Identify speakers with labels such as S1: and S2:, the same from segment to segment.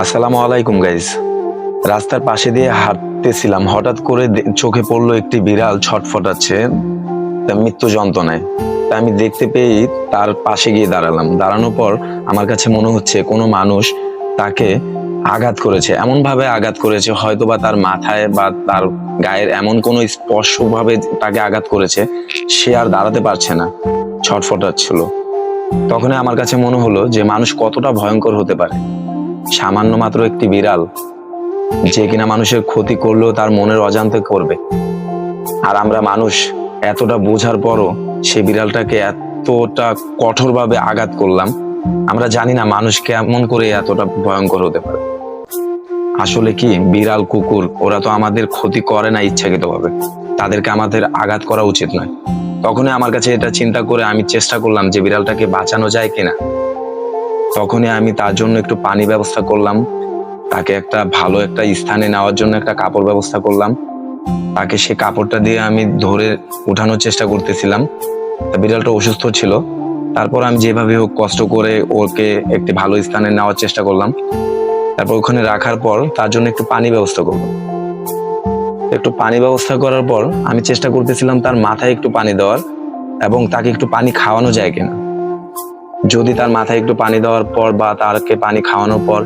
S1: আসসালামু আলাইকুম গাইস। রাস্তার পাশে দিয়ে হাঁটতেছিলাম, হঠাৎ করে চোখে পড়লো একটি বিড়াল ছটফটাচ্ছে তার মৃত্যু যন্ত্রণায়। তা আমি দেখতে পেয়েই তার পাশে গিয়ে দাঁড়ালাম। দাঁড়ানোর পর আমার কাছে মনে হচ্ছে কোনো মানুষ তাকে আঘাত করেছে, এমন ভাবে আঘাত করেছে, হয়তোবা তার মাথায় বা তার গায়ের এমন কোনো স্পর্শ ভাবে তাকে আঘাত করেছে, সে আর দাঁড়াতে পারছে না, ছটফটাচ্ছিল। তখনই আমার কাছে মনে হলো যে মানুষ কতটা ভয়ঙ্কর হতে পারে। সামান্য মাত্র একটি বিড়াল, যে কিনা মানুষের ক্ষতি করলেও তার মনের অজান্তে করবে, আর আমরা মানুষ এতটা বোঝার পরও সে বিড়ালটাকে এতটা কঠোরভাবে আঘাত করলাম। আমরা জানি না মানুষ কেমন করে এতটা ভয়ঙ্কর হতে পারে। আসলে কি বিড়াল কুকুর ওরা তো আমাদের ক্ষতি করে না ইচ্ছাকৃতভাবে, তাদেরকে আমাদের আঘাত করা উচিত নয়। তখনই আমার কাছে এটা চিন্তা করে আমি চেষ্টা করলাম যে বিড়ালটাকে বাঁচানো যায় কিনা। তখনই আমি তার জন্য একটু পানি ব্যবস্থা করলাম, তাকে একটা ভালো একটা স্থানে নেওয়ার জন্য একটা কাপড় ব্যবস্থা করলাম। তাকে সে কাপড়টা দিয়ে আমি ধরে উঠানোর চেষ্টা করতেছিলাম। তা বিড়ালটা অসুস্থ ছিল, তারপর আমি যেভাবে হোক কষ্ট করে ওকে একটি ভালো স্থানে নেওয়ার চেষ্টা করলাম। তারপর ওখানে রাখার পর তার জন্য একটু পানি ব্যবস্থা করলাম। একটু পানি ব্যবস্থা করার পর আমি চেষ্টা করতেছিলাম তার মাথায় একটু পানি দেওয়ার, এবং তাকে একটু পানি খাওয়ানো যায় কিনা। যদি তার মাথায় একটু পানি দেওয়ার পর বা তাকে পানি খাওয়ানোর পর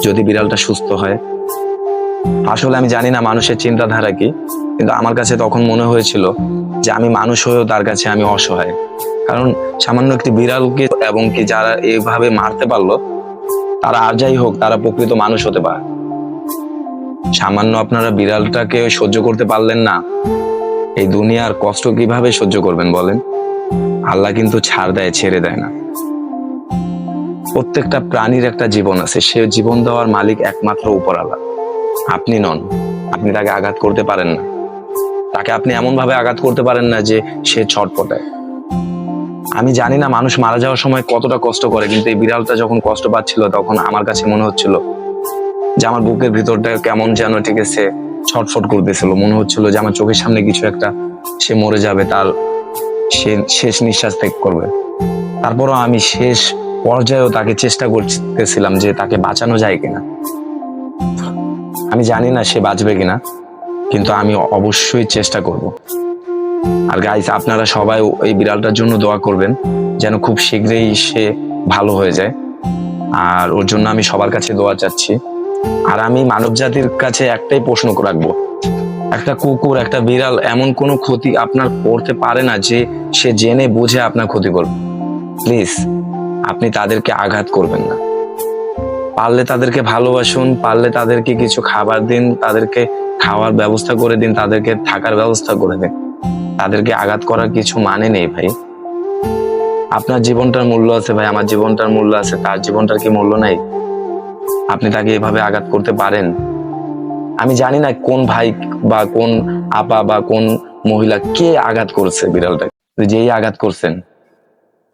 S1: যদি বিড়ালটা সুস্থ হয়। আসলে আমি জানি না মানুষের চিন্তাধারা কি, কিন্তু আমার কাছে তখন মনে হয়েছিল যে আমি মানুষ হয়েও তার কাছে আমি অসহায়। কারণ সামান্য একটি বিড়ালকে এবং কি যারা এভাবে মারতে পারলো, তারা আর যাই হোক তারা প্রকৃত মানুষ হতে পারে। সামান্য আপনারা বিড়ালটাকে সহ্য করতে পারলেন না, এই দুনিয়ার কষ্ট কিভাবে সহ্য করবেন বলেন? আল্লাহ কিন্তু ছাড় দেয়, ছেড়ে দেয় না। প্রত্যেকটা প্রাণীর একটা জীবন আছে, সে জীবন দেওয়ার মালিক একমাত্র উপরওয়ালা, আপনি নন। আপনি তাকে আঘাত করতে পারেন না, তাকে আপনি এমন ভাবে আঘাত করতে পারেন না যে সে ছটফটায়। আমি জানি না মানুষ মারা যাওয়ার সময় কতটা কষ্ট করে, কিন্তু এই বিড়ালটা যখন কষ্ট পাচ্ছিল তখন আমার কাছে মনে হচ্ছিল যে আমার বুকের ভিতরটা কেমন যেন ঠিক আছে ছটফট করতেছিল। মনে হচ্ছিল যে আমার চোখের সামনে কিছু একটা, সে মরে যাবে, তার সে শেষ নিঃশ্বাস ত্যাগ করবে। তারপরও আমি শেষ পর্যায়েও তাকে চেষ্টা করতেছিলাম যে তাকে বাঁচানো যায় কিনা। আমি জানি না সে বাঁচবে কিনা, কিন্তু আমি অবশ্যই চেষ্টা করব। আর গাইস, আপনারা সবাই এই বিড়ালটার জন্য দোয়া করবেন যেন খুব শীঘ্রই সে ভালো হয়ে যায়। আর ওর জন্য আমি সবার কাছে দোয়া চাচ্ছি। আর আমি মানব জাতির কাছে একটাই প্রশ্ন রাখবো, একটা কুকুর একটা বিড়াল এমন কোনো ক্ষতি আপনার করতে পারে না যে সে জেনে বুঝে আপনার ক্ষতি করবে। প্লিজ আপনি তাদেরকে আঘাত করবেন না। পারলে তাদেরকে ভালোবাসুন, পারলে তাদেরকে কিছু খাবার দিন, তাদেরকে খাওয়ার ব্যবস্থা করে দিন, তাদেরকে থাকার ব্যবস্থা করে দিন। তাদেরকে আঘাত করার কিছু মানে নেই ভাই। আপনার জীবনটার মূল্য আছে ভাই, আমার জীবনটার মূল্য আছে, তার জীবনটার কি মূল্য নাই? আপনি তাকে এভাবে আঘাত করতে পারেন? আমি জানি না কোন ভাই বা কোন আপা বা কোন মহিলা কে আঘাত করছে বিড়ালটাকে, যেই আঘাত করছেন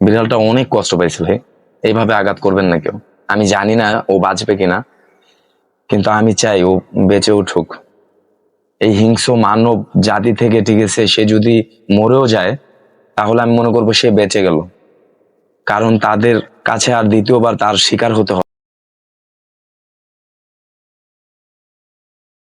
S1: বিড়ালটা অনেক কষ্ট পাইছে ভাই। এইভাবে আঘাত করবেন না কেউ। আমি জানি না ও বাঁচবে কিনা, কিন্তু আমি চাই ও বেঁচে উঠুক। এই হিংস্র মানব জাতি থেকে ঠিক আছে সে যদি মরেও যায়, তাহলে আমি মনে করবো সে বেঁচে গেল, কারণ তাদের কাছে আর দ্বিতীয়বার তার শিকার হতে হবে।